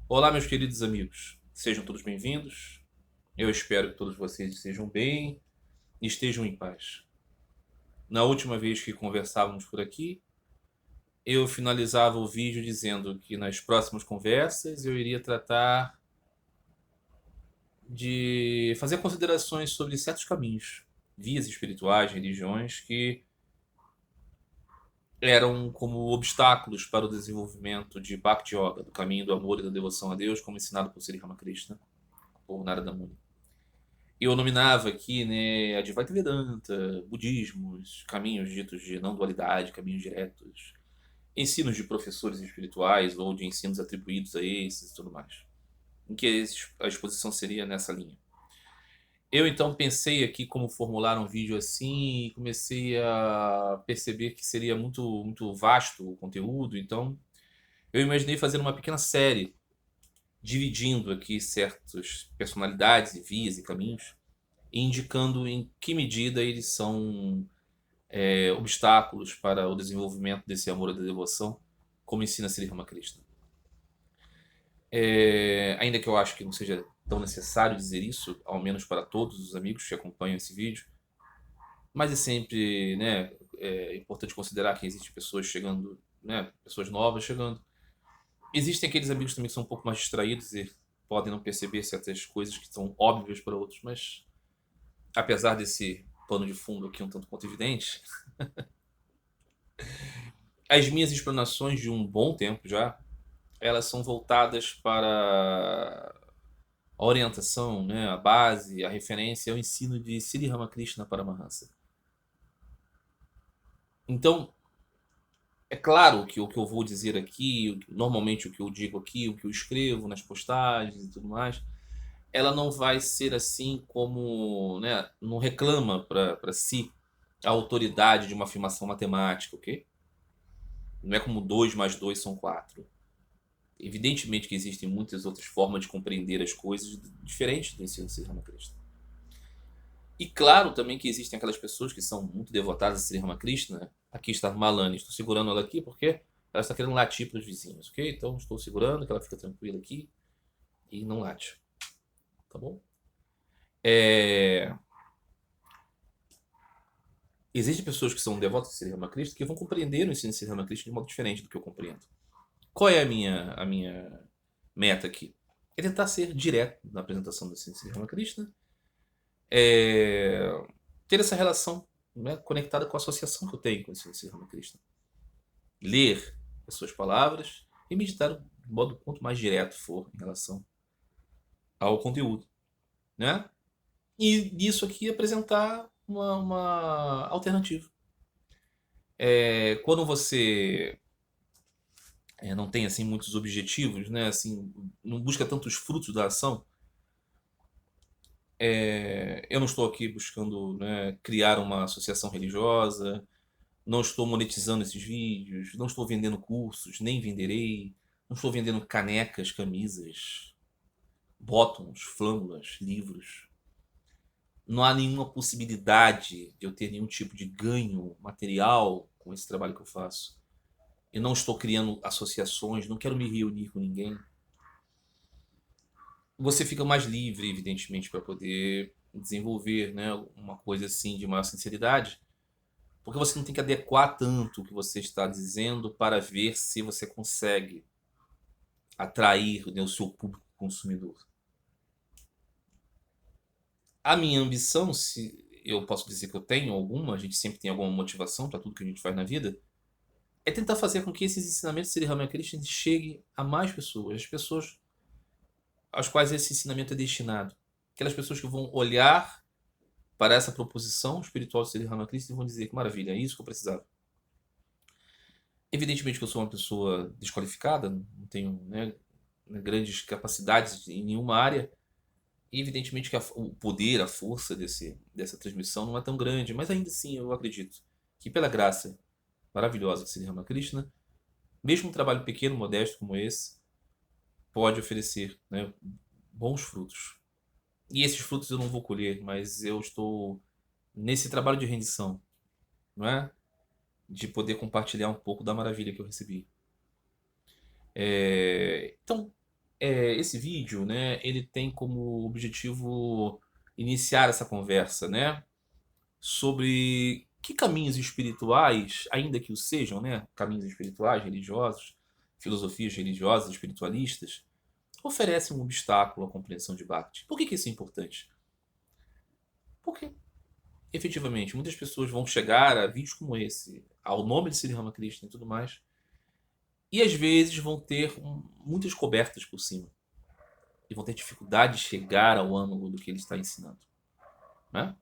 Olá, meus queridos amigos. Sejam todos bem-vindos. Eu espero que todos vocês estejam bem e estejam em paz. Na última vez que conversávamos por aqui, eu finalizava o vídeo dizendo que nas próximas conversas eu iria tratar de fazer considerações sobre certos caminhos, vias espirituais, religiões que eram como obstáculos para o desenvolvimento de Bhakti Yoga, do caminho do amor e da devoção a Deus, como ensinado por Sri Ramakrishna ou Narada Muni. Eu nominava aqui, né, Advaita Vedanta, budismos, caminhos ditos de não dualidade, caminhos diretos, ensinos de professores espirituais ou de ensinos atribuídos a esses e tudo mais. Em que a exposição seria nessa linha. Eu então pensei aqui como formular um vídeo assim e comecei a perceber que seria muito vasto o conteúdo, então eu imaginei fazer uma pequena série dividindo aqui certas personalidades e vias e caminhos indicando em que medida eles são obstáculos para o desenvolvimento desse amor e da devoção, como ensina Sri Ramakrishna. Ainda que eu acho que não seja tão necessário dizer isso, ao menos para todos os amigos que acompanham esse vídeo, mas é sempre, né, importante considerar que existem pessoas chegando, né, pessoas novas chegando. Existem aqueles amigos também que são um pouco mais distraídos e podem não perceber certas coisas que são óbvias para outros, mas apesar desse pano de fundo aqui um tanto quanto evidente, as minhas explanações de um bom tempo já, elas são voltadas para a orientação, né, a base, a referência ao ensino de Sri Ramakrishna Paramahansa. Então, é claro que o que eu vou dizer aqui, normalmente o que eu digo aqui, o que eu escrevo nas postagens e tudo mais, ela não vai ser assim como, né, não reclama para si a autoridade de uma afirmação matemática, ok? Não é como 2 mais 2 são 4. Evidentemente que existem muitas outras formas de compreender as coisas diferentes do ensino de Sri Ramakrishna. E claro também que existem aquelas pessoas que são muito devotadas a Sri Ramakrishna. Aqui está Malani, estou segurando ela aqui porque ela está querendo latir para os vizinhos, ok? Então estou segurando, que ela fica tranquila aqui e não late, tá bom? Existem pessoas que são devotas de Sri Ramakrishna que vão compreender o ensino de Sri Ramakrishna de modo diferente do que eu compreendo. Qual é a minha meta aqui? É tentar ser direto na apresentação do ensino de Sri Ramakrishna, é, ter essa relação, né, conectada com a associação que eu tenho com o ensino de Sri Ramakrishna. Ler as suas palavras e meditar do modo quanto mais direto for em relação ao conteúdo, né? E disso aqui apresentar uma alternativa. Quando você não tem assim muitos objetivos, né? Assim, não busca tantos frutos da ação. Eu não estou aqui buscando, né, criar uma associação religiosa, não estou monetizando esses vídeos, não estou vendendo cursos, nem venderei, não estou vendendo canecas, camisas, bottoms, flâmulas, livros. Não há nenhuma possibilidade de eu ter nenhum tipo de ganho material com esse trabalho que eu faço. Eu não estou criando associações, não quero me reunir com ninguém. Você fica mais livre, evidentemente, para poder desenvolver, né, uma coisa assim de maior sinceridade, porque você não tem que adequar tanto o que você está dizendo para ver se você consegue atrair, né, o seu público consumidor. A minha ambição, se eu posso dizer que eu tenho alguma, a gente sempre tem alguma motivação para tudo que a gente faz na vida, é tentar fazer com que esses ensinamentos de Sri Ramakrishna cheguem a mais pessoas, as pessoas às quais esse ensinamento é destinado. Aquelas pessoas que vão olhar para essa proposição espiritual de Sri Ramakrishna e vão dizer que maravilha, é isso que eu precisava. Evidentemente que eu sou uma pessoa desqualificada, não tenho, né, grandes capacidades em nenhuma área, e evidentemente que o poder, a força dessa transmissão não é tão grande, mas ainda assim eu acredito que pela graça maravilhosa de Sri Ramakrishna, mesmo um trabalho pequeno, modesto como esse, pode oferecer, né, bons frutos. E esses frutos eu não vou colher, mas eu estou nesse trabalho de rendição, não é? De poder compartilhar um pouco da maravilha que eu recebi. Então, esse vídeo, né, ele tem como objetivo iniciar essa conversa, né, sobre que caminhos espirituais, ainda que o sejam, né, caminhos espirituais, religiosos, filosofias religiosas, espiritualistas, oferecem um obstáculo à compreensão de Bhakti. Por que isso é importante? Porque, efetivamente, muitas pessoas vão chegar a vídeos como esse, ao nome de Sri Ramakrishna e tudo mais, e às vezes vão ter muitas cobertas por cima. E vão ter dificuldade de chegar ao âmago do que ele está ensinando. Né?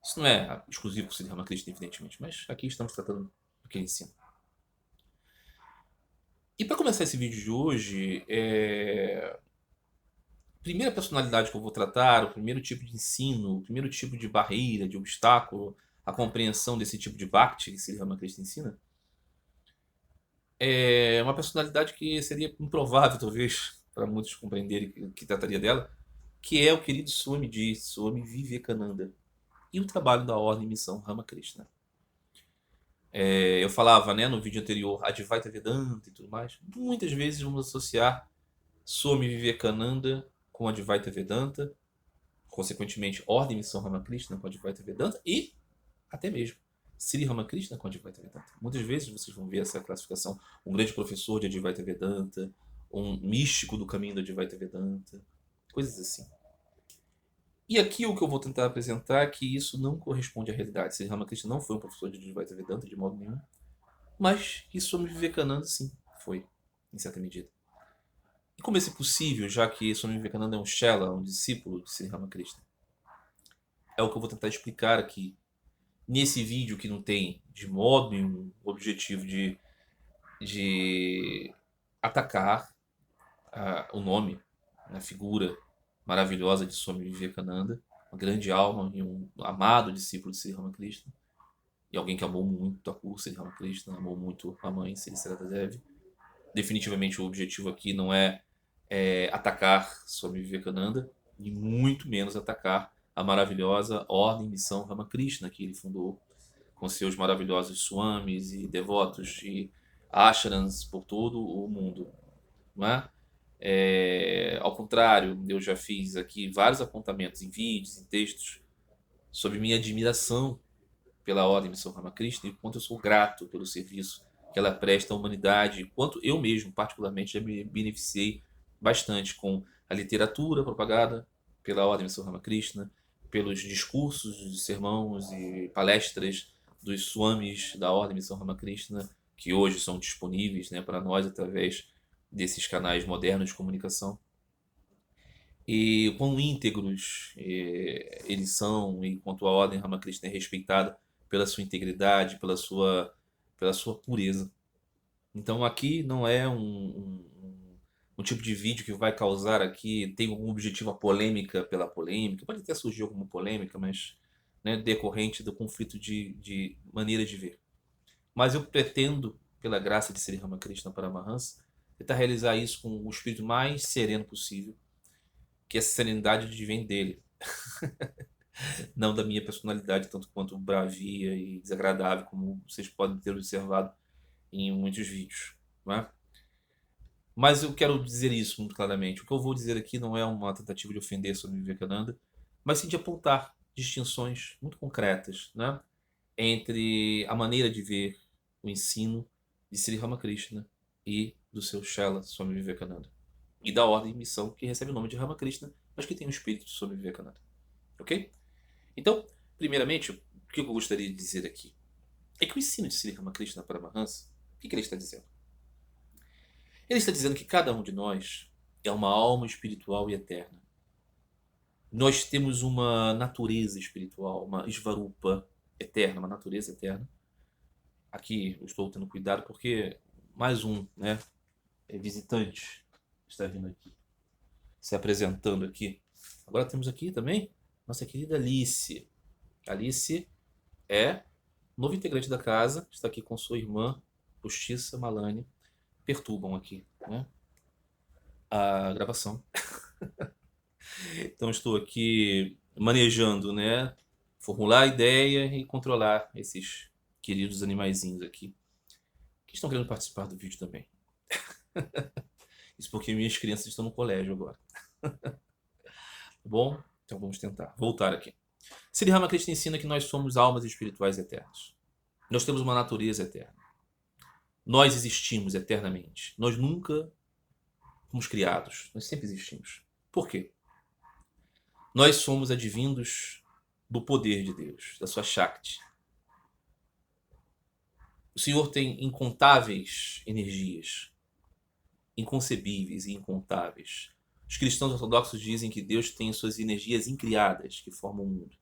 Isso não é exclusivo para o Sri Ramakrishna, evidentemente, mas aqui estamos tratando do que ele ensina. E para começar esse vídeo de hoje, a primeira personalidade que eu vou tratar, o primeiro tipo de ensino, o primeiro tipo de barreira, de obstáculo à compreensão desse tipo de Bhakti que Sri Ramakrishna ensina, é uma personalidade que seria improvável, talvez, para muitos compreenderem que trataria dela, que é o querido Swamiji, Swami Vivekananda, e o trabalho da Ordem e Missão Ramakrishna. Eu falava, né, no vídeo anterior, Advaita Vedanta e tudo mais. Muitas vezes vamos associar Swami Vivekananda com Advaita Vedanta, consequentemente, Ordem e Missão Ramakrishna com Advaita Vedanta e até mesmo Sri Ramakrishna com Advaita Vedanta. Muitas vezes vocês vão ver essa classificação. Um grande professor de Advaita Vedanta, um místico do caminho do Advaita Vedanta, coisas assim. E aqui o que eu vou tentar apresentar é que isso não corresponde à realidade. Sri Ramakrishna não foi um professor de Advaita Vedanta de modo nenhum, mas que Swami Vivekananda sim foi, em certa medida. E como isso é possível, já que Swami Vivekananda é um Shela, um discípulo de Sri Ramakrishna? É o que eu vou tentar explicar aqui nesse vídeo, que não tem de modo nenhum o objetivo de atacar o nome, a figura maravilhosa de Swami Vivekananda, uma grande alma e um amado discípulo de Sri Ramakrishna, e alguém que amou muito a curso Sri Ramakrishna, amou muito a mãe Sri Sarada Devi. Definitivamente o objetivo aqui não é atacar Swami Vivekananda, e muito menos atacar a maravilhosa Ordem e Missão Ramakrishna que ele fundou, com seus maravilhosos swamis e devotos e ashrams por todo o mundo. Não é? Ao contrário, eu já fiz aqui vários apontamentos em vídeos, em textos, sobre minha admiração pela Ordem Missão Ramakrishna e o quanto eu sou grato pelo serviço que ela presta à humanidade, e quanto eu mesmo, particularmente, já me beneficiei bastante com a literatura propagada pela Ordem Missão Ramakrishna, pelos discursos de sermões e palestras dos swamis da Ordem Missão Ramakrishna, que hoje são disponíveis, né, para nós através desses canais modernos de comunicação. E o quão íntegros eles são, e quanto a Ordem Ramakrishna é respeitada pela sua integridade, pela sua pureza. Então aqui não é um tipo de vídeo que vai causar aqui, tem algum objetivo a polêmica pela polêmica, pode até surgir alguma polêmica, mas, né, decorrente do conflito de maneira de ver. Mas eu pretendo, pela graça de Sri Ramakrishna Paramahansa, tentar realizar isso com o espírito mais sereno possível, que essa serenidade vem dele, não da minha personalidade, tanto quanto bravia e desagradável, como vocês podem ter observado em muitos vídeos. Não é? Mas eu quero dizer isso muito claramente. O que eu vou dizer aqui não é uma tentativa de ofender Swami Vivekananda, mas sim de apontar distinções muito concretas, né, entre a maneira de ver o ensino de Sri Ramakrishna e do seu Shela Swami Vivekananda, e da ordem e missão que recebe o nome de Ramakrishna, mas que tem o espírito de Swami Vivekananda. Ok? Então, primeiramente, o que eu gostaria de dizer aqui é que o ensino de Sri Ramakrishna Paramahansa, o que ele está dizendo? Ele está dizendo que cada um de nós é uma alma espiritual e eterna. Nós temos uma natureza espiritual, uma Svarupa eterna, uma natureza eterna. Aqui eu estou tendo cuidado porque mais um, né, visitante está vindo aqui, se apresentando aqui. Agora temos aqui também nossa querida Alice. Alice é novo integrante da casa, está aqui com sua irmã, postiça Malane. Perturbam aqui, né, a gravação. Então estou aqui manejando, né, formular a ideia e controlar esses queridos animaizinhos aqui, que estão querendo participar do vídeo também. Isso porque minhas crianças estão no colégio agora. Tá bom? Então vamos tentar voltar aqui. Sri Ramakrishna ensina que nós somos almas espirituais eternas. Nós temos uma natureza eterna. Nós existimos eternamente. Nós nunca fomos criados. Nós sempre existimos. Por quê? Nós somos advindos do poder de Deus, da sua Shakti. O Senhor tem incontáveis energias, inconcebíveis e incontáveis. Os cristãos ortodoxos dizem que Deus tem suas energias incriadas que formam o mundo.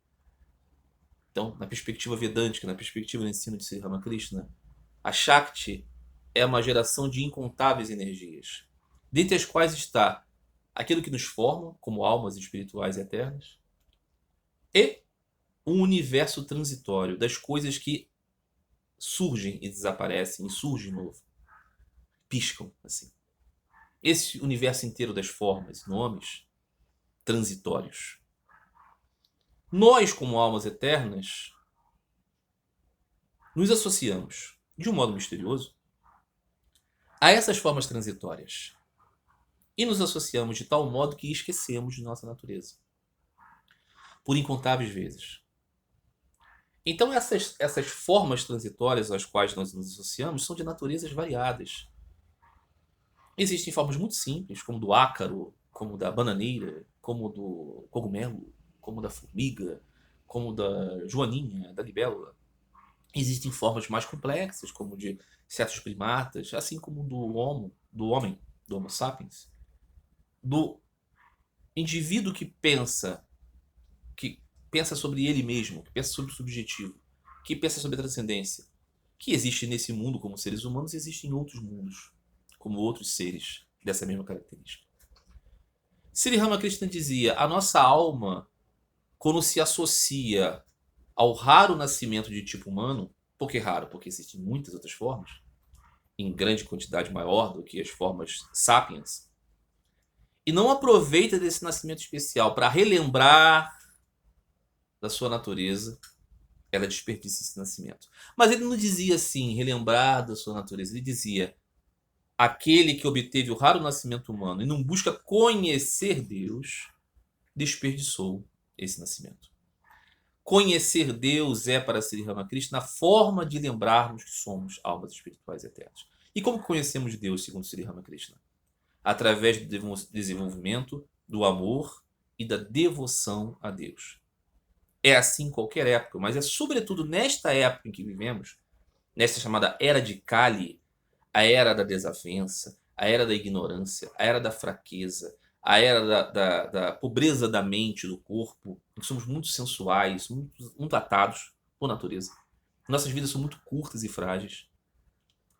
Então, na perspectiva vedântica, na perspectiva do ensino de Sri Ramakrishna, a Shakti é uma geração de incontáveis energias, dentre as quais está aquilo que nos forma como almas espirituais eternas e o universo transitório das coisas que surgem e desaparecem e surgem de novo, piscam assim. Esse universo inteiro das formas, nomes transitórios. Nós, como almas eternas, nos associamos, de um modo misterioso, a essas formas transitórias. E nos associamos de tal modo que esquecemos de nossa natureza. Por incontáveis vezes. Então essas formas transitórias às quais nós nos associamos são de naturezas variadas. Existem formas muito simples, como do ácaro, como da bananeira, como do cogumelo, como da formiga, como da joaninha, da libélula. Existem formas mais complexas, como de certos primatas, assim como do Homo sapiens, do indivíduo que pensa sobre ele mesmo, que pensa sobre o subjetivo, que pensa sobre a transcendência, que existe nesse mundo como seres humanos, existe em outros mundos, como outros seres dessa mesma característica. Sri Ramakrishna dizia, a nossa alma, quando se associa ao raro nascimento de tipo humano, por que raro? Porque existem muitas outras formas, em grande quantidade maior do que as formas sapiens, e não aproveita desse nascimento especial para relembrar da sua natureza, ela desperdiça esse nascimento. Mas ele não dizia assim, relembrar da sua natureza, ele dizia, aquele que obteve o raro nascimento humano e não busca conhecer Deus, desperdiçou esse nascimento. Conhecer Deus é, para Sri Ramakrishna, a forma de lembrarmos que somos almas espirituais eternas. E como conhecemos Deus, segundo Sri Ramakrishna? Através do desenvolvimento do amor e da devoção a Deus. É assim em qualquer época, mas é sobretudo nesta época em que vivemos, nesta chamada Era de Kali, a Era da Desavença, a Era da Ignorância, a Era da Fraqueza, a Era da pobreza da mente, do corpo, em que somos muito sensuais, muito atados por natureza. Nossas vidas são muito curtas e frágeis.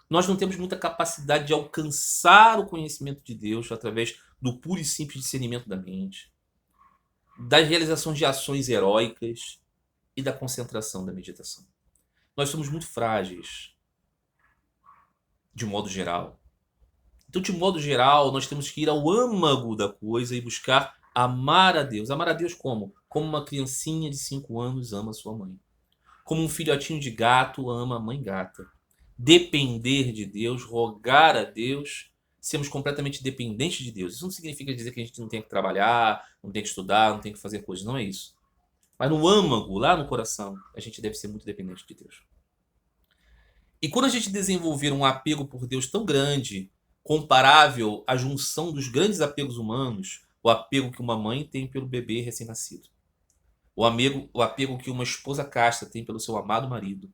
Nós não temos muita capacidade de alcançar o conhecimento de Deus através do puro e simples discernimento da mente, da realização de ações heróicas e da concentração da meditação. Nós somos muito frágeis, de modo geral. Então, de modo geral, nós temos que ir ao âmago da coisa e buscar amar a Deus. Amar a Deus como? Como uma criancinha de 5 anos ama sua mãe. Como um filhotinho de gato ama a mãe gata. Depender de Deus, rogar a Deus, sermos completamente dependentes de Deus. Isso não significa dizer que a gente não tem que trabalhar, não tem que estudar, não tem que fazer coisas. Não é isso. Mas no âmago, lá no coração, a gente deve ser muito dependente de Deus. E quando a gente desenvolver um apego por Deus tão grande, comparável à junção dos grandes apegos humanos, o apego que uma mãe tem pelo bebê recém-nascido, o apego que uma esposa casta tem pelo seu amado marido,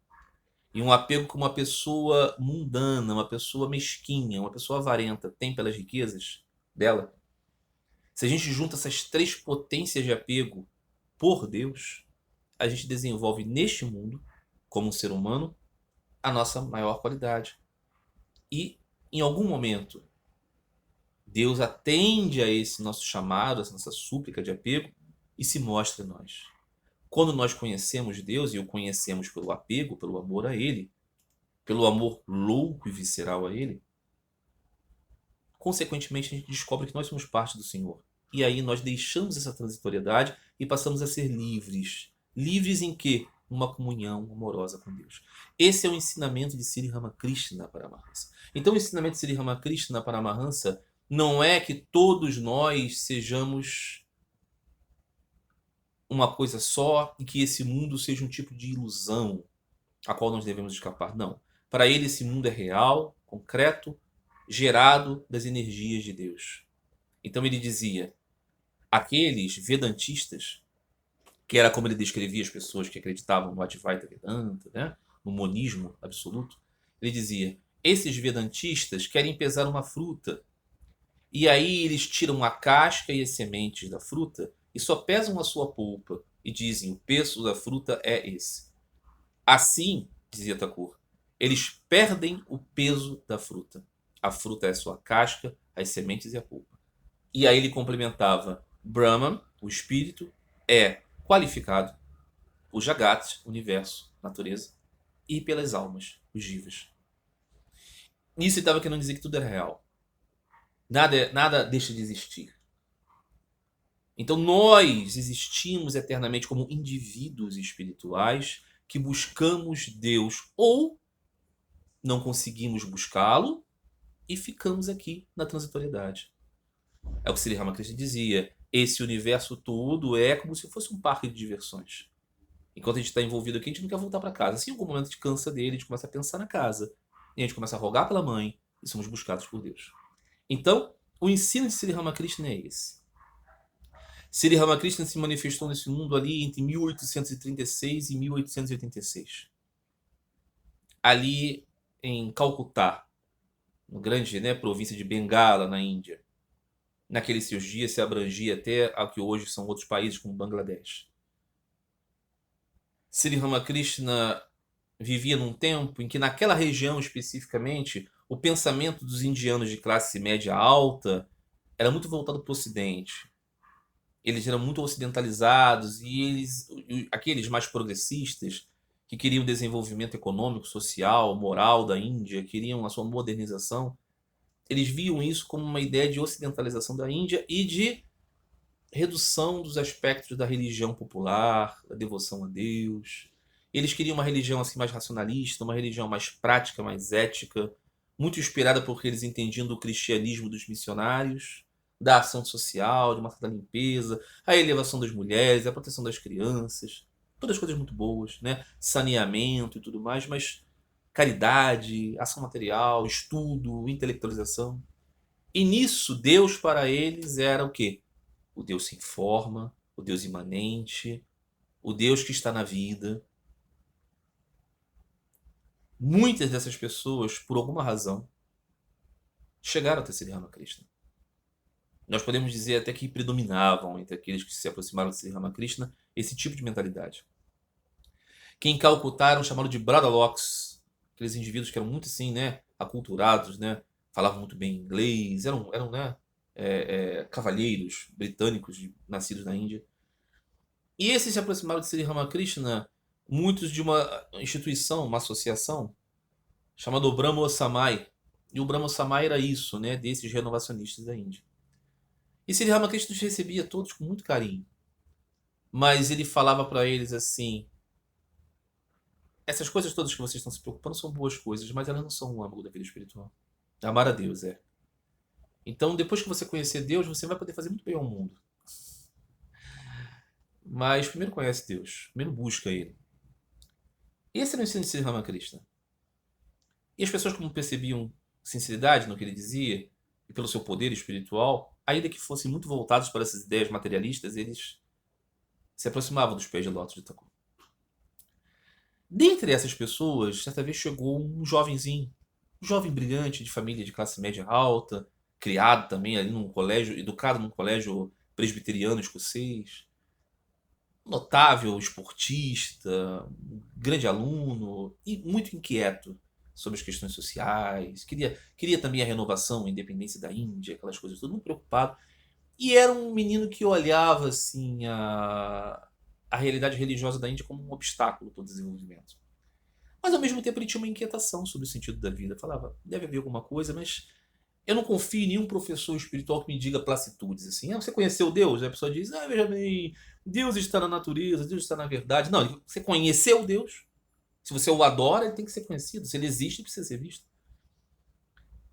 e um apego que uma pessoa mundana, uma pessoa mesquinha, uma pessoa avarenta tem pelas riquezas dela, se a gente junta essas 3 potências de apego por Deus, a gente desenvolve neste mundo, como um ser humano, a nossa maior qualidade. E, em algum momento, Deus atende a esse nosso chamado, a essa nossa súplica de apego e se mostra a nós. Quando nós conhecemos Deus e o conhecemos pelo apego, pelo amor a Ele, pelo amor louco e visceral a Ele, consequentemente a gente descobre que nós somos parte do Senhor. E aí nós deixamos essa transitoriedade e passamos a ser livres. Livres em quê? Uma comunhão amorosa com Deus. Esse é o ensinamento de Sri Ramakrishna Paramahansa. Então o ensinamento de Sri Ramakrishna Paramahansa não é que todos nós sejamos uma coisa só e que esse mundo seja um tipo de ilusão a qual nós devemos escapar. Não. Para ele, esse mundo é real, concreto, gerado das energias de Deus. Então ele dizia, aqueles vedantistas, que era como ele descrevia as pessoas que acreditavam no Advaita Vedanta, né? No monismo absoluto, ele dizia, esses vedantistas querem pesar uma fruta, e aí eles tiram a casca e as sementes da fruta e só pesam a sua polpa e dizem, o peso da fruta é esse. Assim, dizia Thakur, eles perdem o peso da fruta. A fruta é a sua casca, as sementes e a polpa. E aí ele complementava, Brahman, o espírito, é qualificado por Jagat, universo, natureza, e pelas almas, os jivas. Nisso ele estava querendo dizer que tudo era real. Nada deixa de existir. Então nós existimos eternamente como indivíduos espirituais que buscamos Deus ou não conseguimos buscá-lo e ficamos aqui na transitoriedade. É o que Sri Ramakrishna dizia. Esse universo todo é como se fosse um parque de diversões. Enquanto a gente está envolvido aqui, a gente não quer voltar para casa. Assim, em algum momento a gente cansa dele, a gente começa a pensar na casa. E a gente começa a rogar pela mãe e somos buscados por Deus. Então, o ensino de Sri Ramakrishna é esse. Sri Ramakrishna se manifestou nesse mundo ali entre 1836 e 1886. Ali em Calcutá, no grande, né, província de Bengala, na Índia. Naqueles seus dias se abrangia até ao que hoje são outros países como Bangladesh. Sri Ramakrishna vivia num tempo em que naquela região especificamente o pensamento dos indianos de classe média alta era muito voltado para o Ocidente. Eles eram muito ocidentalizados e aqueles mais progressistas que queriam o desenvolvimento econômico, social, moral da Índia, queriam a sua modernização, eles viam isso como uma ideia de ocidentalização da Índia e de redução dos aspectos da religião popular, da devoção a Deus. Eles queriam uma religião assim mais racionalista, uma religião mais prática, mais ética, muito inspirada porque eles entendiam do cristianismo dos missionários, da ação social, de uma certa limpeza, a elevação das mulheres, a proteção das crianças, todas coisas muito boas, né? Saneamento e tudo mais, mas caridade, ação material, estudo, intelectualização. E nisso, Deus para eles era o quê? O Deus sem forma, o Deus imanente, o Deus que está na vida. Muitas dessas pessoas, por alguma razão, chegaram até Sri Ramakrishna. Nós podemos dizer até que predominavam entre aqueles que se aproximaram de Sri Ramakrishna esse tipo de mentalidade. Que em Calcutá eram chamados de Bradalocks, aqueles indivíduos que eram muito assim, né, aculturados, né, falavam muito bem inglês, eram né, cavalheiros britânicos nascidos na Índia. E esses se aproximaram de Sri Ramakrishna, muitos de uma instituição, uma associação, chamada Brahmo Samaj. E o Brahmo Samaj era isso, né, desses renovacionistas da Índia. E Sri Ramakrishna os recebia todos com muito carinho. Mas ele falava para eles assim, essas coisas todas que vocês estão se preocupando são boas coisas, mas elas não são o âmago da vida espiritual. Amar a Deus é. Então, depois que você conhecer Deus, você vai poder fazer muito bem ao mundo. Mas primeiro conhece Deus, primeiro busca Ele. Esse era o ensino de Sri Ramakrishna. E as pessoas, como percebiam sinceridade no que ele dizia, e pelo seu poder espiritual, ainda que fossem muito voltados para essas ideias materialistas, eles se aproximavam dos pés de lótus de Thakur. Dentre essas pessoas, certa vez chegou um jovenzinho, um jovem brilhante de família de classe média alta, criado também ali num colégio, educado num colégio presbiteriano escocês, notável esportista, um grande aluno e muito inquieto sobre as questões sociais, queria também a renovação, a independência da Índia, aquelas coisas, todo muito preocupado. E era um menino que olhava assim a realidade religiosa da Índia como um obstáculo para o desenvolvimento. Mas ao mesmo tempo ele tinha uma inquietação sobre o sentido da vida. Falava, deve haver alguma coisa, mas eu não confio em nenhum professor espiritual que me diga placitudes. Assim, você conheceu Deus? Aí a pessoa diz, veja bem, Deus está na natureza, Deus está na verdade. Não, você conheceu Deus. Se você o adora, ele tem que ser conhecido. Se ele existe, ele precisa ser visto.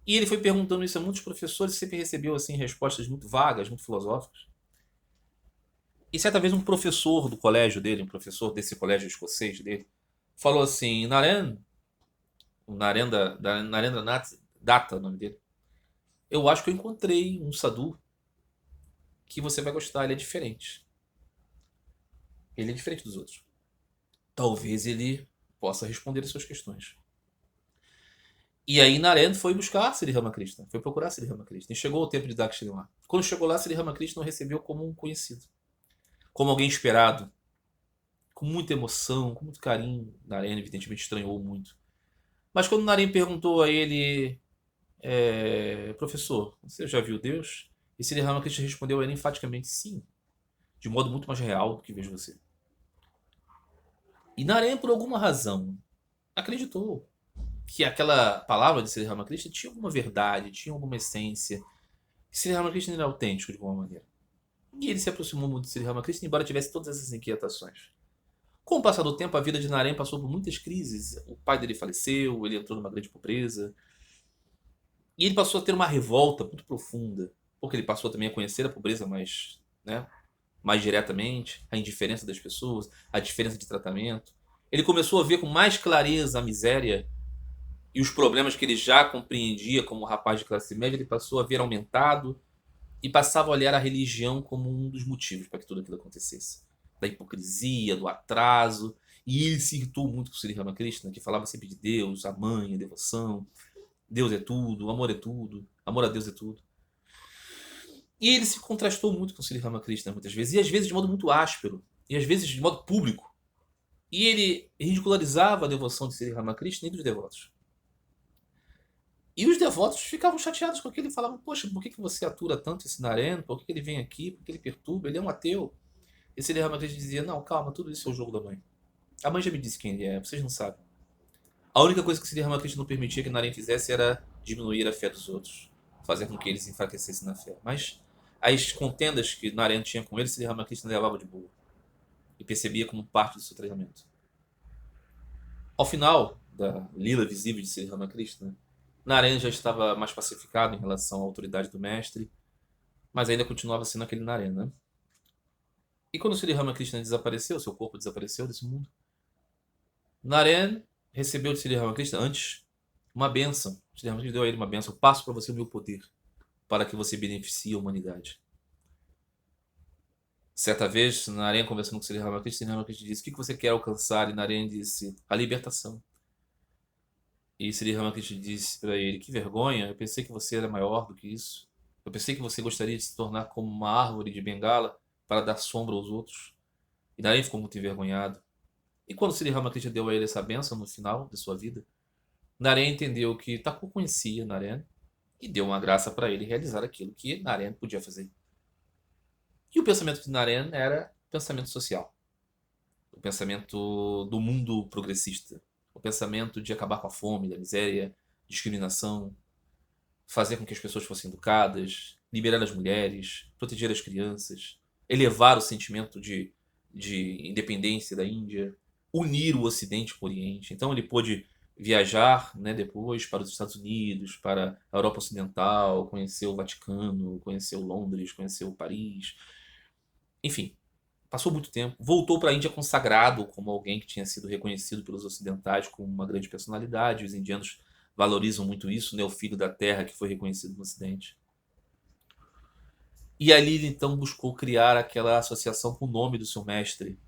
E ele foi perguntando isso a muitos professores e sempre recebeu assim respostas muito vagas, muito filosóficas. E certa vez um professor do colégio dele, um professor desse colégio escocês dele, falou assim: Narendra Nath Datta, o nome dele. Eu acho que eu encontrei um sadhu que você vai gostar, ele é diferente. Ele é diferente dos outros. Talvez ele possa responder as suas questões. E aí Narendra foi buscar Sri Ramakrishna, foi procurar Sri Ramakrishna. E chegou ao templo de Dakshina lá. Quando chegou lá, Sri Ramakrishna o recebeu como um conhecido, como alguém esperado, com muita emoção, com muito carinho. Narendra evidentemente estranhou muito. Mas quando Narendra perguntou a ele, professor, você já viu Deus? E Sri Ramakrishna respondeu a ele enfaticamente sim, de modo muito mais real do que vejo você. E Narendra, por alguma razão, acreditou que aquela palavra de Sri Ramakrishna tinha alguma verdade, tinha alguma essência. Que Sri Ramakrishna era autêntico de alguma maneira. E ele se aproximou muito de Sri Ramakrishna, embora tivesse todas essas inquietações. Com o passar do tempo, a vida de Narendra passou por muitas crises. O pai dele faleceu, ele entrou numa grande pobreza. E ele passou a ter uma revolta muito profunda, porque ele passou também a conhecer a pobreza mais, né, mais diretamente, a indiferença das pessoas, a diferença de tratamento. Ele começou a ver com mais clareza a miséria e os problemas que ele já compreendia como rapaz de classe média, ele passou a ver aumentado e passava a olhar a religião como um dos motivos para que tudo aquilo acontecesse. Da hipocrisia, do atraso. E ele se irritou muito com o Sri Ramakrishna, que falava sempre de Deus, a mãe, a devoção. Deus é tudo, amor é tudo, amor a Deus é tudo. E ele se contrastou muito com o Sri Ramakrishna muitas vezes, e às vezes de modo muito áspero, e às vezes de modo público. E ele ridicularizava a devoção de Sri Ramakrishna e dos devotos. E os devotos ficavam chateados com aquilo e falavam: poxa, por que você atura tanto esse Narendra? Por que ele vem aqui? Por que ele perturba? Ele é um ateu. E Sri Ramakrishna dizia: não, calma, tudo isso é o jogo da mãe. A mãe já me disse quem ele é, vocês não sabem. A única coisa que Sri Ramakrishna não permitia que Narendra fizesse era diminuir a fé dos outros, fazer com que eles enfraquecessem na fé. Mas as contendas que Narendra tinha com ele, Sri Ramakrishna levava de boa e percebia como parte do seu treinamento. Ao final da lila visível de Sri Ramakrishna, Narendra já estava mais pacificado em relação à autoridade do mestre, mas ainda continuava sendo aquele Narendra. Né? E quando Sri Ramakrishna desapareceu, seu corpo desapareceu desse mundo, Narendra recebeu de Sri Ramakrishna antes uma bênção. Sri Ramakrishna deu a ele uma bênção: eu passo para você o meu poder, para que você beneficie a humanidade. Certa vez, Narendra conversando com Sri Ramakrishna disse: o que você quer alcançar? E Narendra disse: a libertação. E Sri Ramakrishna disse para ele: que vergonha, eu pensei que você era maior do que isso. Eu pensei que você gostaria de se tornar como uma árvore de bengala para dar sombra aos outros. E Narendra ficou muito envergonhado. E quando Sri Ramakrishna deu a ele essa bênção no final de sua vida, Narendra entendeu que Thakur conhecia Narendra e deu uma graça para ele realizar aquilo que Narendra podia fazer. E o pensamento de Narendra era pensamento social. O pensamento do mundo progressista. O pensamento de acabar com a fome, da miséria, discriminação, fazer com que as pessoas fossem educadas, liberar as mulheres, proteger as crianças, elevar o sentimento de independência da Índia, unir o Ocidente com o Oriente. Então ele pôde viajar, né, depois para os Estados Unidos, para a Europa Ocidental, conhecer o Vaticano, conhecer Londres, conhecer Paris. Enfim, passou muito tempo, voltou para a Índia consagrado como alguém que tinha sido reconhecido pelos ocidentais como uma grande personalidade. Os indianos valorizam muito isso, né? O filho da terra que foi reconhecido no Ocidente. E ali ele então buscou criar aquela associação com o nome do seu mestre,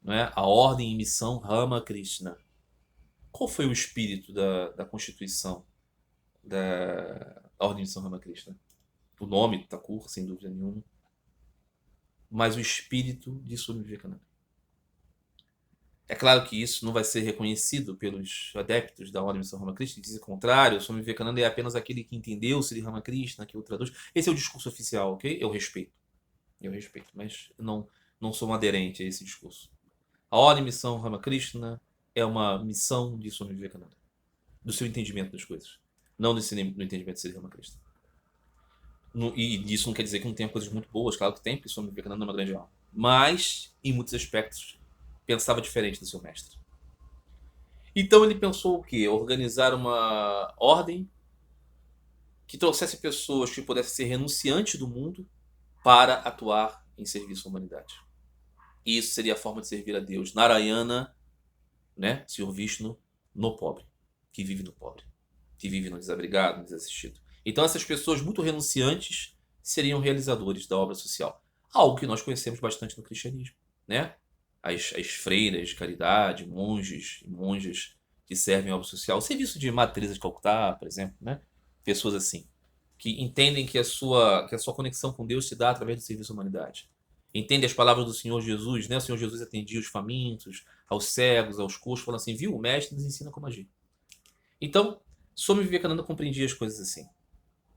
não é? A Ordem e Missão Ramakrishna. Qual foi o espírito da constituição da Ordem e Missão Ramakrishna? O nome, Thakur, sem dúvida nenhuma, mas o espírito de Swami Vivekananda. É claro que isso não vai ser reconhecido pelos adeptos da Ordem de São Ramakrishna, que dizem o contrário. O Swami Vivekananda é apenas aquele que entendeu o Sri Ramakrishna, que o traduz. Esse é o discurso oficial, ok? Eu respeito, mas não sou um aderente a esse discurso. A Ordem de Missão Ramakrishna é uma missão de Swami Vivekananda, do seu entendimento das coisas, não do entendimento de Sri Ramakrishna. E isso não quer dizer que não tenha coisas muito boas, claro que tem, porque Swami Vivekananda é uma grande alma. Mas, em muitos aspectos, pensava diferente do seu mestre. Então ele pensou o quê? Organizar uma ordem que trouxesse pessoas que pudessem ser renunciantes do mundo para atuar em serviço à humanidade. E isso seria a forma de servir a Deus. Narayana, né? Senhor Vishnu, no pobre, que vive no pobre, que vive no desabrigado, no desassistido. Então essas pessoas muito renunciantes seriam realizadores da obra social. Algo que nós conhecemos bastante no cristianismo, né? As freiras de caridade, monges e monjas que servem a obra social. O serviço de Madre Teresa de Calcutá, por exemplo, né? Pessoas assim, que entendem que a sua conexão com Deus se dá através do serviço à humanidade. Entende as palavras do Senhor Jesus, né? O Senhor Jesus atendia os famintos, aos cegos, aos coxos, falando assim, viu? O mestre nos ensina como agir. Então, Swami Vivekananda compreendia as coisas assim.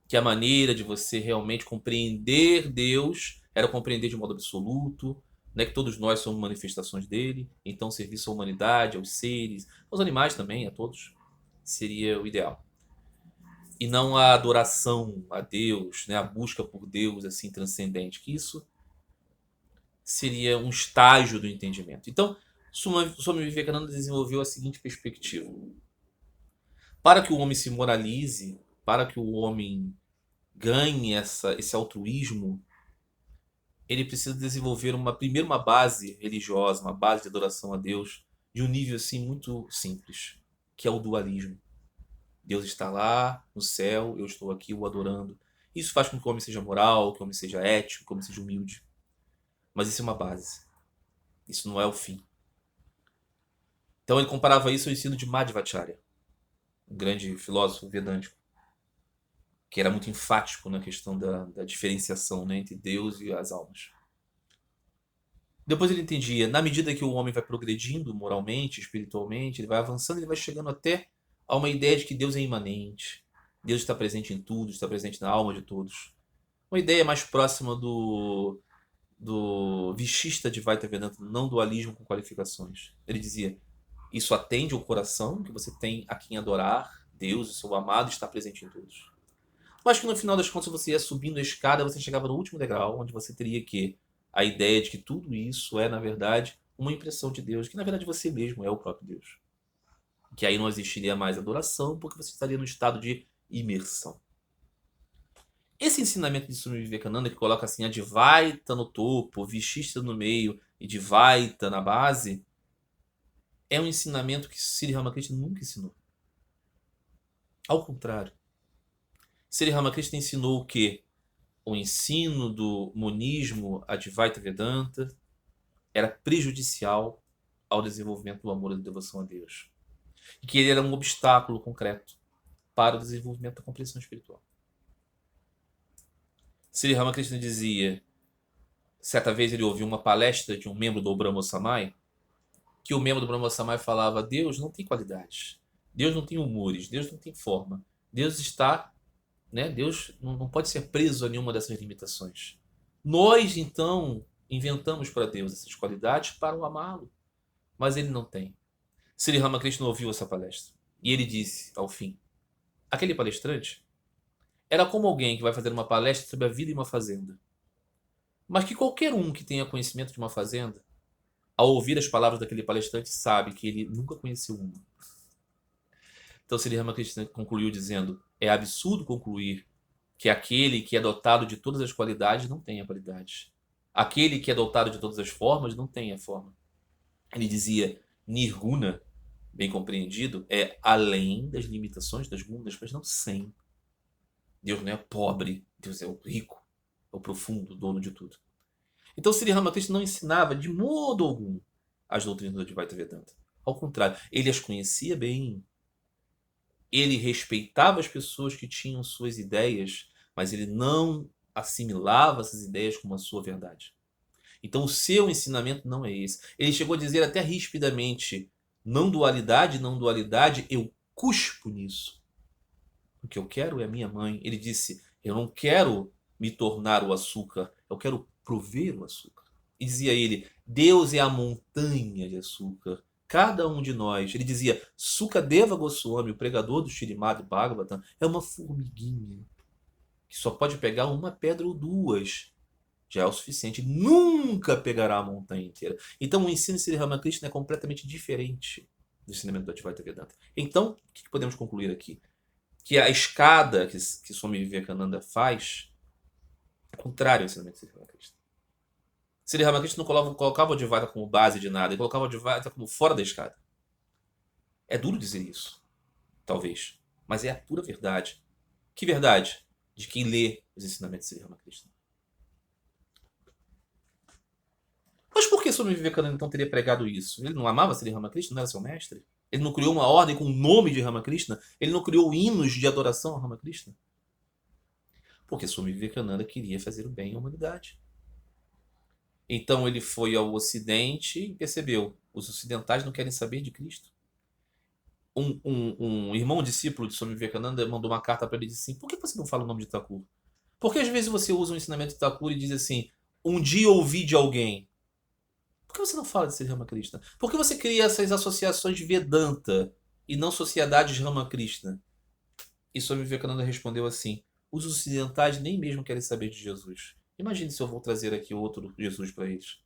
Que a maneira de você realmente compreender Deus era compreender de modo absoluto, né? Que todos nós somos manifestações dele. Então, serviço à humanidade, aos seres, aos animais também, a todos, seria o ideal. E não a adoração a Deus, né? A busca por Deus assim transcendente. Que isso seria um estágio do entendimento. Então, Swami Vivekananda desenvolveu a seguinte perspectiva. Para que o homem se moralize, para que o homem ganhe esse altruísmo, ele precisa desenvolver primeiro uma base religiosa, uma base de adoração a Deus, de um nível assim muito simples, que é o dualismo. Deus está lá no céu, eu estou aqui o adorando. Isso faz com que o homem seja moral, que o homem seja ético, que o homem seja humilde. Mas isso é uma base. Isso não é o fim. Então ele comparava isso ao ensino de Madhvacharya, um grande filósofo vedântico, que era muito enfático na questão da diferenciação, né, entre Deus e as almas. Depois ele entendia, na medida que o homem vai progredindo moralmente, espiritualmente, ele vai avançando, ele vai chegando até a uma ideia de que Deus é imanente, Deus está presente em tudo, está presente na alma de todos. Uma ideia mais próxima do Vishishta Advaita Vedanta, não dualismo com qualificações. Ele dizia, isso atende ao coração, que você tem a quem adorar, Deus, o seu amado, está presente em todos. Mas que no final das contas você ia subindo a escada, você chegava no último degrau, onde você teria a ideia de que tudo isso é, na verdade, uma impressão de Deus, que na verdade você mesmo é o próprio Deus. Que aí não existiria mais adoração, porque você estaria no estado de imersão. Esse ensinamento de Swami Vivekananda, que coloca assim Advaita no topo, Vishishta no meio e Dvaita na base, é um ensinamento que Sri Ramakrishna nunca ensinou. Ao contrário. Sri Ramakrishna ensinou que o ensino do monismo Advaita Vedanta era prejudicial ao desenvolvimento do amor e da devoção a Deus. E que ele era um obstáculo concreto para o desenvolvimento da compreensão espiritual. Sri Ramakrishna dizia, certa vez ele ouviu uma palestra de um membro do Brahmo Samaj, que o membro do Brahmo Samaj falava, Deus não tem qualidades, Deus não tem humores, Deus não tem forma, Deus está, né, Deus não pode ser preso a nenhuma dessas limitações. Nós, então, inventamos para Deus essas qualidades para o amá-lo, mas ele não tem. Sri Ramakrishna ouviu essa palestra e ele disse, ao fim, aquele palestrante era como alguém que vai fazer uma palestra sobre a vida em uma fazenda. Mas que qualquer um que tenha conhecimento de uma fazenda, ao ouvir as palavras daquele palestrante, sabe que ele nunca conheceu uma. Então Sri Ramakrishna concluiu dizendo, é absurdo concluir que aquele que é dotado de todas as qualidades não tem a qualidade. Aquele que é dotado de todas as formas não tem a forma. Ele dizia, Nirguna, bem compreendido, é além das limitações das gunas, mas não sem. Deus não é pobre, Deus é o rico, é o profundo, dono de tudo. Então Sri Ramakrishna não ensinava de modo algum as doutrinas do Advaita Vedanta. Ao contrário, ele as conhecia bem. Ele respeitava as pessoas que tinham suas ideias, mas ele não assimilava essas ideias como a sua verdade. Então o seu ensinamento não é esse. Ele chegou a dizer até rispidamente, não dualidade, eu cuspo nisso. O que eu quero é a minha mãe. Ele disse, eu não quero me tornar o açúcar, eu quero prover o açúcar. E dizia ele, Deus é a montanha de açúcar. Cada um de nós, ele dizia, Sukadeva Goswami, o pregador do Śrīmad Bhagavatam, é uma formiguinha que só pode pegar uma pedra ou duas. Já é o suficiente. Nunca pegará a montanha inteira. Então o ensino de Sri Ramakrishna é completamente diferente do ensinamento do Advaita Vedanta. Então, o que podemos concluir aqui? que a escada que Swami Vivekananda faz é contrário ao ensinamento de Sri Ramakrishna. Sri Ramakrishna não colocava o Advaita como base de nada, ele colocava o Advaita como fora da escada. É duro dizer isso, talvez, mas é a pura verdade. Que verdade? De quem lê os ensinamentos de Sri Ramakrishna. Mas por que Swami Vivekananda então teria pregado isso? Ele não amava Sri Ramakrishna? Não era seu mestre? Ele não criou uma ordem com o nome de Ramakrishna? Ele não criou hinos de adoração a Ramakrishna? Porque Swami Vivekananda queria fazer o bem à humanidade. Então ele foi ao Ocidente e percebeu: os ocidentais não querem saber de Cristo. Um irmão discípulo de Swami Vivekananda mandou uma carta para ele e disse assim: por que você não fala o nome de Thakur? Porque às vezes você usa um ensinamento de Thakur e diz assim: um dia ouvi de alguém. Por que você não fala de Sri Ramakrishna? Por que você cria essas associações de Vedanta e não sociedades Ramakrishna? E Swami Vivekananda respondeu assim: os ocidentais nem mesmo querem saber de Jesus. Imagine se eu vou trazer aqui outro Jesus para eles.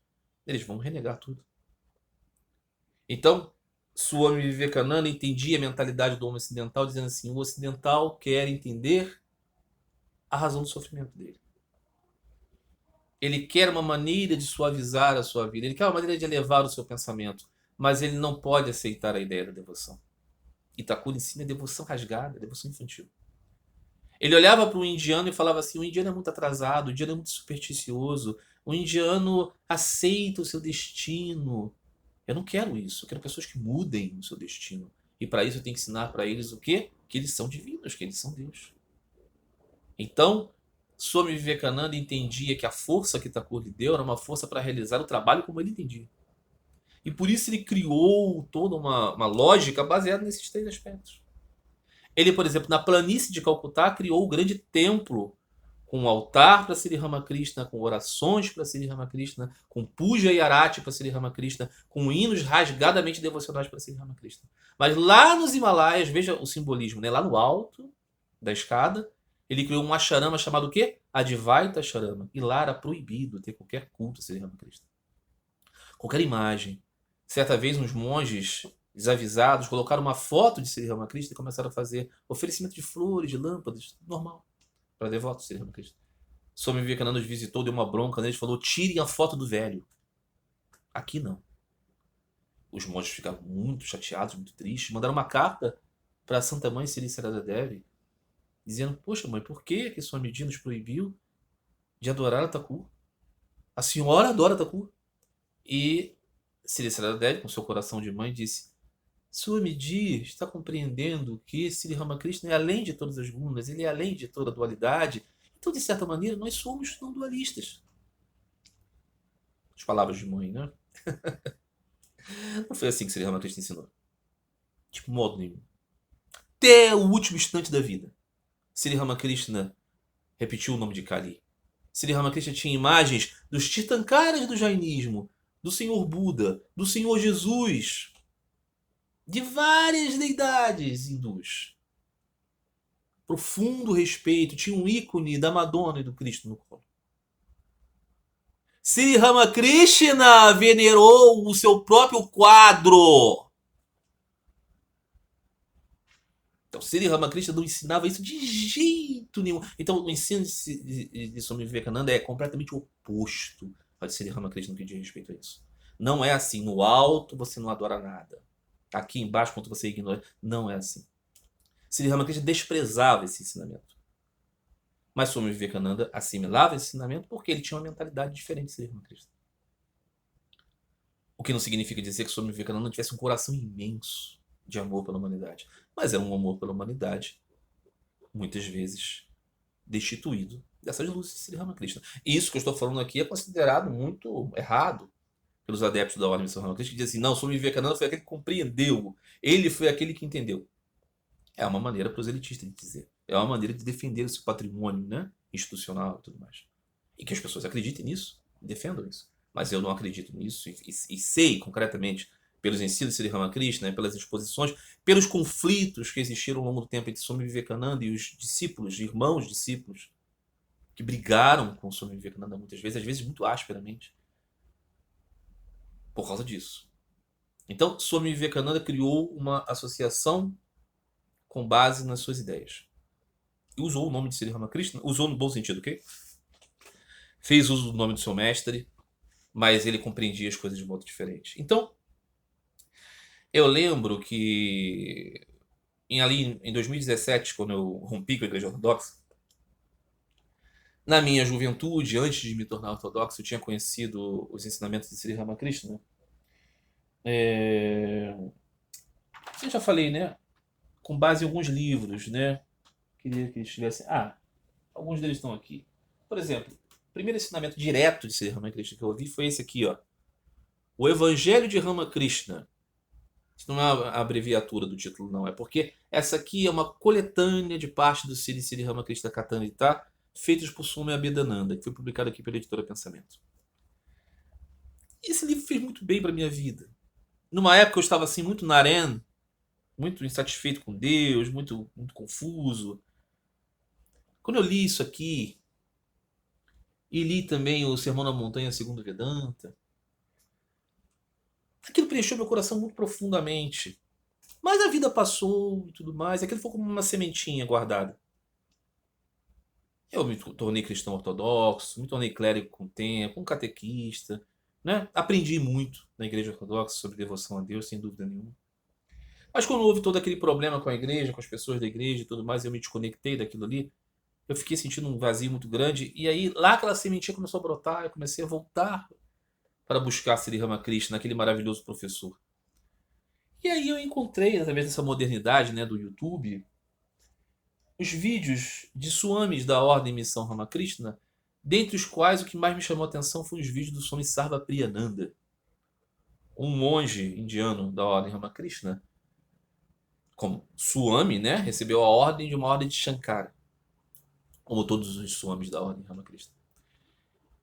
Eles vão renegar tudo. Então, Swami Vivekananda entendia a mentalidade do homem ocidental, dizendo assim: o ocidental quer entender a razão do sofrimento dele. Ele quer uma maneira de suavizar a sua vida, ele quer uma maneira de elevar o seu pensamento, mas ele não pode aceitar a ideia da devoção. Thakur ensina a devoção rasgada, a devoção infantil. Ele olhava para o indiano e falava assim: o indiano é muito atrasado, o indiano é muito supersticioso, o indiano aceita o seu destino. Eu não quero isso, eu quero pessoas que mudem o seu destino. E para isso eu tenho que ensinar para eles o quê? Que eles são divinos, que eles são Deus. Então, Swami Vivekananda entendia que a força que Thakur lhe deu era uma força para realizar o trabalho como ele entendia. E por isso ele criou toda uma lógica baseada nesses três aspectos. Ele, por exemplo, na planície de Calcutá, criou o grande templo com um altar para Sri Ramakrishna, com orações para Sri Ramakrishna, com puja e arati para Sri Ramakrishna, com hinos rasgadamente devocionais para Sri Ramakrishna. Mas lá nos Himalaias, veja o simbolismo, né? Lá no alto da escada, ele criou um ashrama chamado o quê? Advaita Ashrama. E lá era proibido ter qualquer culto a Sri Ramakrishna. Qualquer imagem. Certa vez, uns monges desavisados colocaram uma foto de Sri Ramakrishna e começaram a fazer oferecimento de flores, de lâmpadas, normal, para devotos de Sri Ramakrishna. Swami Vivekananda nos visitou, deu uma bronca neles, falou: tirem a foto do velho. Aqui não. Os monges ficaram muito chateados, muito tristes, mandaram uma carta para a Santa Mãe Sri Sarada Devi, dizendo: poxa, mãe, por que Swami Ji nos proibiu de adorar a Thakur? A senhora adora Thakur. E Sri Sarada Devi, com seu coração de mãe, disse: Swami Ji está compreendendo que Sri Ramakrishna é além de todas as gunas, ele é além de toda a dualidade. Então, de certa maneira, nós somos não dualistas. As palavras de mãe, né? Não foi assim que Sri Ramakrishna ensinou. De modo nenhum. Até o último instante da vida, Sri Ramakrishna repetiu o nome de Kali. Sri Ramakrishna tinha imagens dos Tirthankaras do Jainismo, do Senhor Buda, do Senhor Jesus, de várias deidades hindus. Profundo respeito, tinha um ícone da Madonna e do Cristo no colo. Sri Ramakrishna venerou o seu próprio quadro. Então, Sri Ramakrishna não ensinava isso de jeito nenhum. Então, o ensino de Swami Vivekananda é completamente oposto ao de Sri Ramakrishna no que diz respeito a isso. Não é assim: no alto você não adora nada, aqui embaixo, quando você ignora. Não é assim. Sri Ramakrishna desprezava esse ensinamento. Mas Swami Vivekananda assimilava esse ensinamento porque ele tinha uma mentalidade diferente de Sri Ramakrishna. O que não significa dizer que Swami Vivekananda não tivesse um coração imenso de amor pela humanidade. Mas era um amor pela humanidade, muitas vezes destituído dessas luzes de Sri Ramakrishna. E isso que eu estou falando aqui é considerado muito errado pelos adeptos da ordem de Sri Ramakrishna, que dizem assim: não, Swami Vivekananda foi aquele que compreendeu, ele foi aquele que entendeu. É uma maneira para os elitistas de dizer. É uma maneira de defender o seu patrimônio, né, institucional e tudo mais. E que as pessoas acreditem nisso, defendam isso. Mas eu não acredito nisso e sei concretamente, pelos ensinos de Sri Ramakrishna, né, pelas exposições, pelos conflitos que existiram ao longo do tempo entre Swami Vivekananda e os discípulos, irmãos discípulos, que brigaram com Swami Vivekananda muitas vezes, às vezes muito asperamente, por causa disso. Então, Swami Vivekananda criou uma associação com base nas suas ideias. usou o nome de Sri Ramakrishna, usou no bom sentido, ok? Fez uso do nome do seu mestre, mas ele compreendia as coisas de modo diferente. Então, eu lembro que ali em 2017, quando eu rompi com a Igreja Ortodoxa, na minha juventude, antes de me tornar ortodoxo, eu tinha conhecido os ensinamentos de Sri Ramakrishna. É... Eu já falei, né? Com base em alguns livros, né? Queria que eles tivessem. Ah, alguns deles estão aqui. Por exemplo, o primeiro ensinamento direto de Sri Ramakrishna que eu ouvi foi esse aqui, ó. O Evangelho de Ramakrishna. Isso não é a abreviatura do título, não. É porque essa aqui é uma coletânea de parte do Sri Ramakrishna Katanita, feitos por Swami Abhedananda, que foi publicado aqui pela editora Pensamento. E esse livro fez muito bem para minha vida. Numa época eu estava assim muito naren, muito insatisfeito com Deus, muito confuso. Quando eu li isso aqui, e li também o Sermão na Montanha segundo Vedanta, aquilo preencheu meu coração muito profundamente. Mas a vida passou e tudo mais, aquilo foi como uma sementinha guardada. Eu me tornei cristão ortodoxo, me tornei clérigo com o tempo, um catequista, né? Aprendi muito na igreja ortodoxa sobre devoção a Deus, sem dúvida nenhuma. Mas quando houve todo aquele problema com a igreja, com as pessoas da igreja e tudo mais, eu me desconectei daquilo ali, eu fiquei sentindo um vazio muito grande, e aí lá aquela sementinha começou a brotar, eu comecei a voltar para buscar Sri Ramakrishna, aquele maravilhoso professor. E aí eu encontrei, através dessa modernidade, né, do YouTube, os vídeos de swamis da Ordem Missão Ramakrishna, dentre os quais o que mais me chamou a atenção foi os vídeos do Swami Sarvapriyananda, um monge indiano da Ordem Ramakrishna, como Swami, né, recebeu a ordem de uma ordem de Shankara, como todos os swamis da Ordem Ramakrishna.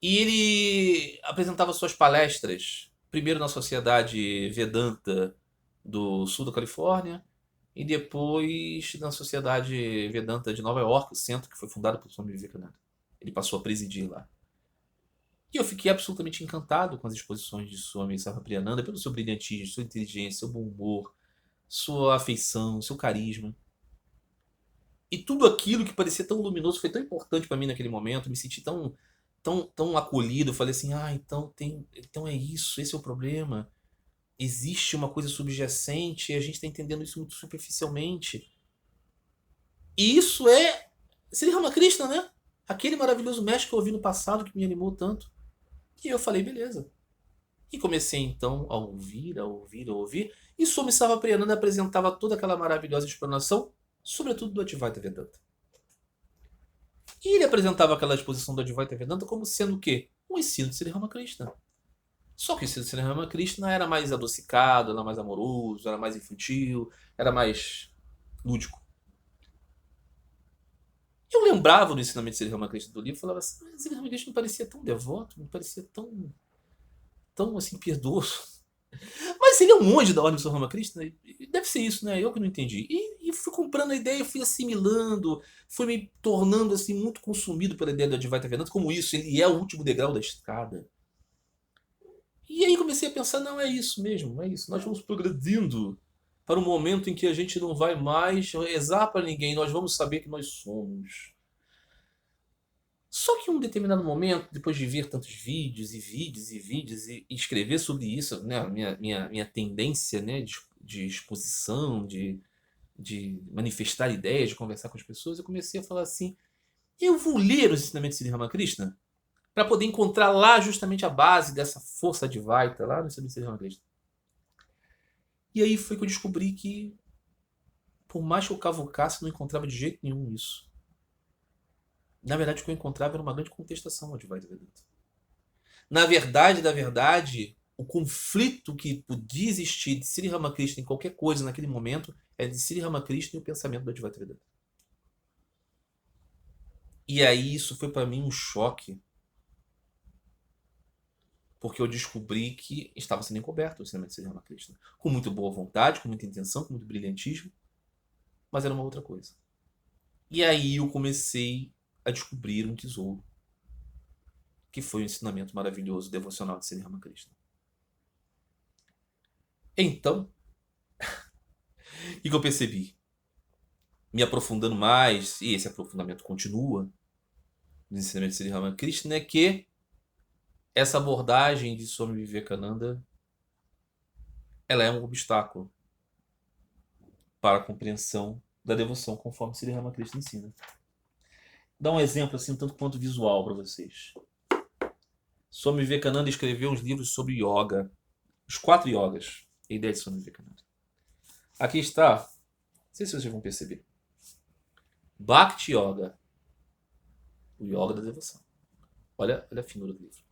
E ele apresentava suas palestras, primeiro na Sociedade Vedanta do sul da Califórnia, e depois na Sociedade Vedanta de Nova York, o centro que foi fundado por Swami Vivekananda. Ele passou a presidir lá. E eu fiquei absolutamente encantado com as exposições de Swami Sarvapriyananda, pelo seu brilhantismo, sua inteligência, seu bom humor, sua afeição, seu carisma. E tudo aquilo que parecia tão luminoso foi tão importante para mim naquele momento, me senti tão acolhido. Eu falei assim: ah, então é isso, esse é o problema. Existe uma coisa subjacente e a gente está entendendo isso muito superficialmente. E isso é Sri Ramakrishna, né? Aquele maravilhoso mestre que eu ouvi no passado que me animou tanto. E eu falei, beleza. E comecei então a ouvir, a ouvir, a ouvir. E Swami Sarvapriyananda apresentava toda aquela maravilhosa explanação, sobretudo do Advaita Vedanta. E ele apresentava aquela exposição do Advaita Vedanta como sendo o quê? Um ensino de Sri Ramakrishna. Só que o ensino de Sri Ramakrishna era mais adocicado, era mais amoroso, era mais infantil, era mais lúdico. Eu lembrava do ensinamento de Sri Ramakrishna do livro e falava assim, mas Sri Ramakrishna me parecia tão devoto, me parecia tão assim, piedoso. Mas ele é um monge da Ordem do Sr. Ramakrishna, deve ser isso, né? Eu que não entendi. E fui comprando a ideia, fui assimilando, fui me tornando assim muito consumido pela ideia do Advaita Vedanta, como isso, ele é o último degrau da escada. E aí comecei a pensar, não, é isso mesmo, é isso. Nós vamos progredindo para um momento em que a gente não vai mais rezar para ninguém, nós vamos saber que nós somos. Só que em um determinado momento, depois de ver tantos vídeos e vídeos e vídeos e escrever sobre isso, né, minha tendência, né, de exposição, de manifestar ideias, de conversar com as pessoas, eu comecei a falar assim, eu vou ler os ensinamentos de Sri Ramakrishna para poder encontrar lá justamente a base dessa força Advaita, lá no ensinamento de Sri Ramakrishna. E aí foi que eu descobri que, por mais que eu cavucasse, não encontrava de jeito nenhum isso. Na verdade, o que eu encontrava era uma grande contestação ao Advaita Vedanta. Na verdade, o conflito que podia existir de Sri Ramakrishna em qualquer coisa naquele momento é de Sri Ramakrishna e o pensamento do Advaita Vedanta. E aí isso foi para mim um choque, porque eu descobri que estava sendo encoberto o ensinamento de Sri Ramakrishna. Com muito boa vontade, com muita intenção, com muito brilhantismo, mas era uma outra coisa. E aí eu comecei a descobrir um tesouro, que foi o ensinamento maravilhoso, devocional de Sri Ramakrishna. Então, o que eu percebi? me aprofundando mais, e esse aprofundamento continua no ensinamento de Sri Ramakrishna, é que essa abordagem de Swami Vivekananda, ela é um obstáculo para a compreensão da devoção conforme Sri Ramakrishna ensina. Vou dar um exemplo assim, tanto quanto visual para vocês. Swami Vivekananda escreveu uns livros sobre yoga, os 4 yogas, a ideia de Swami Vivekananda. Aqui está, não sei se vocês vão perceber, Bhakti Yoga, o yoga da devoção. Olha a finura do livro.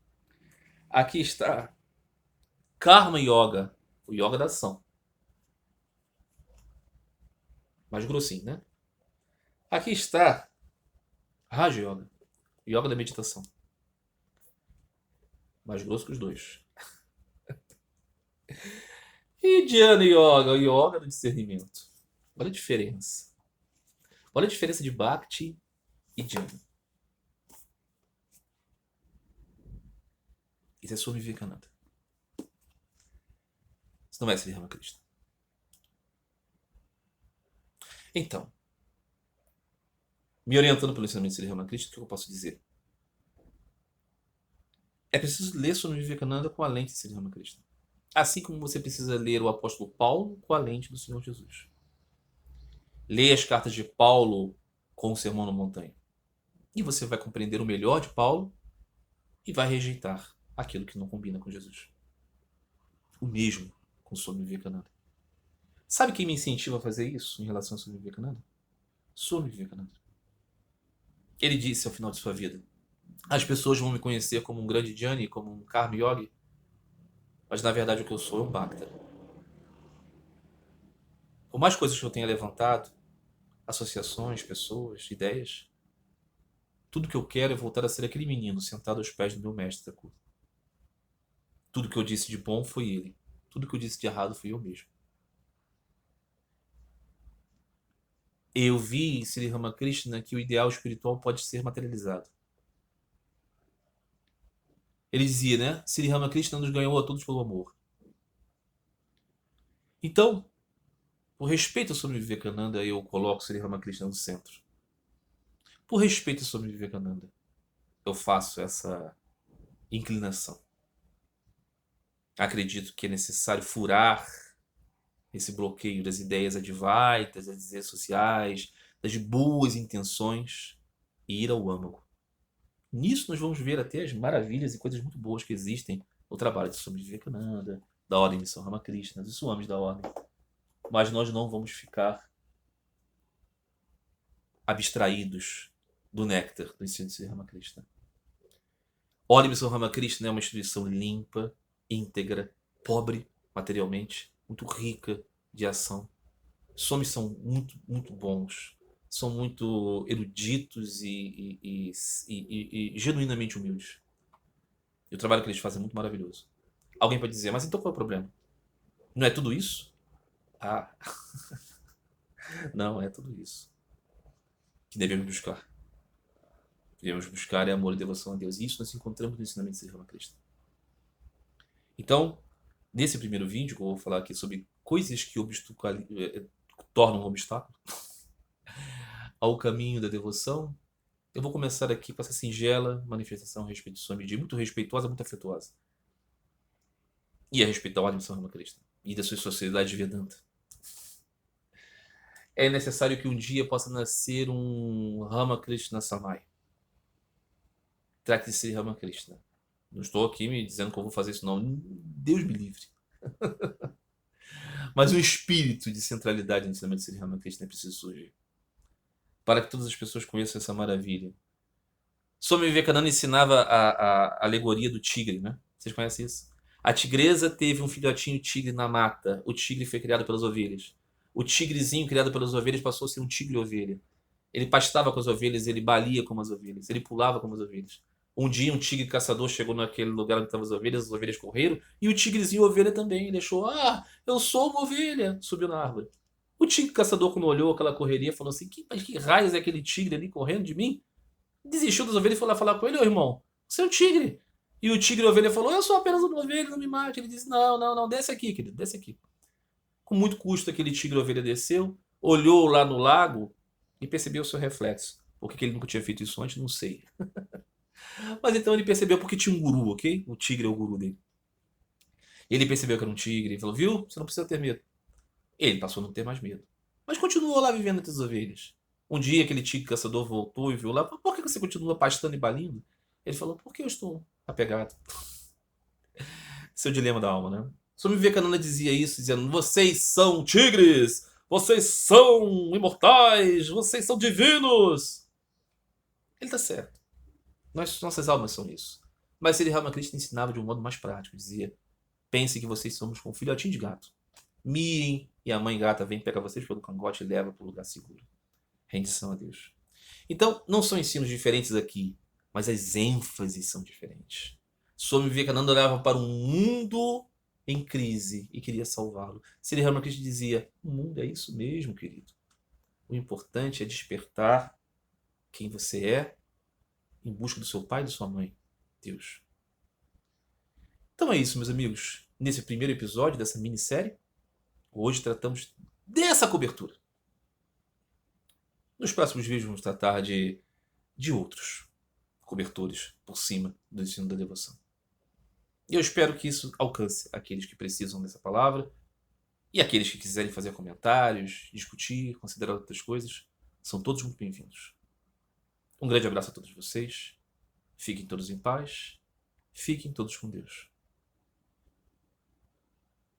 Aqui está Karma Yoga, o yoga da ação. Mais grossinho, né? Aqui está Raja Yoga, o yoga da meditação. Mais grosso que os dois. E Jnana Yoga, o yoga do discernimento. Olha a diferença. Olha a diferença de Bhakti e Jnana. Isso é Swami Vivekananda. Isso não é Sri Ramakrishna. Então, me orientando pelo ensinamento de Sri Ramakrishna, o que eu posso dizer? É preciso ler Swami Vivekananda com a lente de Sri Ramakrishna. Assim como você precisa ler o apóstolo Paulo com a lente do Senhor Jesus. Leia as cartas de Paulo com o Sermão na Montanha. E você vai compreender o melhor de Paulo e vai rejeitar aquilo que não combina com Jesus. O mesmo com Swami Vivekananda. Sabe quem me incentiva a fazer isso em relação a Swami Vivekananda? Swami Vivekananda. Ele disse ao final de sua vida: as pessoas vão me conhecer como um grande Jnani, como um Karma Yogi, mas na verdade o que eu sou é um Bhakta. Por mais coisas que eu tenha levantado, associações, pessoas, ideias, tudo que eu quero é voltar a ser aquele menino sentado aos pés do meu mestre Thakur. Tudo que eu disse de bom foi ele. Tudo que eu disse de errado fui eu mesmo. Eu vi em Sri Ramakrishna que o ideal espiritual pode ser materializado. Ele dizia, né? Sri Ramakrishna nos ganhou a todos pelo amor. Então, por respeito a Swami Vivekananda, eu coloco Sri Ramakrishna no centro. Por respeito a Swami Vivekananda, eu faço essa inclinação. Acredito que é necessário furar esse bloqueio das ideias advaitas, das ideias sociais, das boas intenções e ir ao âmago. Nisso nós vamos ver até as maravilhas e coisas muito boas que existem no trabalho de Swami Vivekananda, da Ordem de São Ramakrishna, dos Swamis da Ordem. Mas nós não vamos ficar abstraídos do néctar do ensino de Sri Ramakrishna. Ordem de São Ramakrishna é uma instituição limpa, íntegra, pobre materialmente, muito rica de ação. Swamis são muito, muito bons, são muito eruditos e genuinamente humildes. E o trabalho que eles fazem é muito maravilhoso. Alguém pode dizer, mas então qual é o problema? Não é tudo isso? Ah, não é tudo isso que devemos buscar. Devemos buscar é amor e devoção a Deus. E isso nós encontramos no ensinamento de Sri Ramakrishna. Então, nesse primeiro vídeo que eu vou falar aqui sobre coisas que tornam um obstáculo ao caminho da devoção, eu vou começar aqui com essa singela manifestação a respeito de Swamiji, muito respeitosa, muito afetuosa. E a respeito da Ordem de São Ramakrishna e da sua sociedade de Vedanta. É necessário que um dia possa nascer um Ramakrishna Samai. Trate-se de Ramakrishna. Não estou aqui me dizendo que eu vou fazer isso, não. Deus me livre. Mas um espírito de centralidade no ensinamento de Sri Ramakrishna é preciso surgir. Para que todas as pessoas conheçam essa maravilha. Swami Vivekananda ensinava a alegoria do tigre, né? Vocês conhecem isso? A tigresa teve um filhotinho tigre na mata. O tigre foi criado pelas ovelhas. O tigrezinho criado pelas ovelhas passou a ser um tigre-ovelha. Ele pastava com as ovelhas, ele balia como as ovelhas, ele pulava como as ovelhas. Um dia um tigre caçador chegou naquele lugar onde estavam as ovelhas correram, e o tigrezinho ovelha também. Ele achou, eu sou uma ovelha. Subiu na árvore. O tigre caçador, quando olhou aquela correria, falou assim, mas que raios é aquele tigre ali correndo de mim? Desistiu das ovelhas e foi lá falar com ele, ô irmão, você é um tigre. E o tigre ovelha falou, eu sou apenas uma ovelha, não me mate. Ele disse, não, desce aqui, querido, desce aqui. Com muito custo aquele tigre ovelha desceu, olhou lá no lago e percebeu o seu reflexo. Por que ele nunca tinha feito isso antes, não sei. Mas então ele percebeu porque tinha um guru, ok? O tigre é o guru dele. Ele percebeu que era um tigre e falou, viu? Você não precisa ter medo. Ele passou a não ter mais medo. Mas continuou lá vivendo entre as ovelhas. Um dia aquele tigre caçador voltou e viu lá, por que você continua pastando e balindo? Ele falou, porque eu estou apegado. Seu dilema da alma, né? Swami Vivekananda dizia isso, dizendo, vocês são tigres! Vocês são imortais! Vocês são divinos! Ele está certo. Nossas almas são isso. Mas Sri Ramakrishna ensinava de um modo mais prático. Dizia, pense que vocês somos como um filhotinho de gato. Mirem e a mãe gata vem pegar vocês pelo cangote e leva para o lugar seguro. Rendição a Deus. Então, não são ensinos diferentes aqui, mas as ênfases são diferentes. Swami Vivekananda olhava para um mundo em crise e queria salvá-lo. Sri Ramakrishna dizia, o mundo é isso mesmo, querido. O importante é despertar quem você é em busca do seu pai e da sua mãe, Deus. Então é isso, meus amigos. Nesse primeiro episódio dessa minissérie, hoje tratamos dessa cobertura. Nos próximos vídeos vamos tratar de outros cobertores por cima do ensino da devoção. E eu espero que isso alcance aqueles que precisam dessa palavra e aqueles que quiserem fazer comentários, discutir, considerar outras coisas, são todos muito bem-vindos. Um grande abraço a todos vocês. Fiquem todos em paz. Fiquem todos com Deus.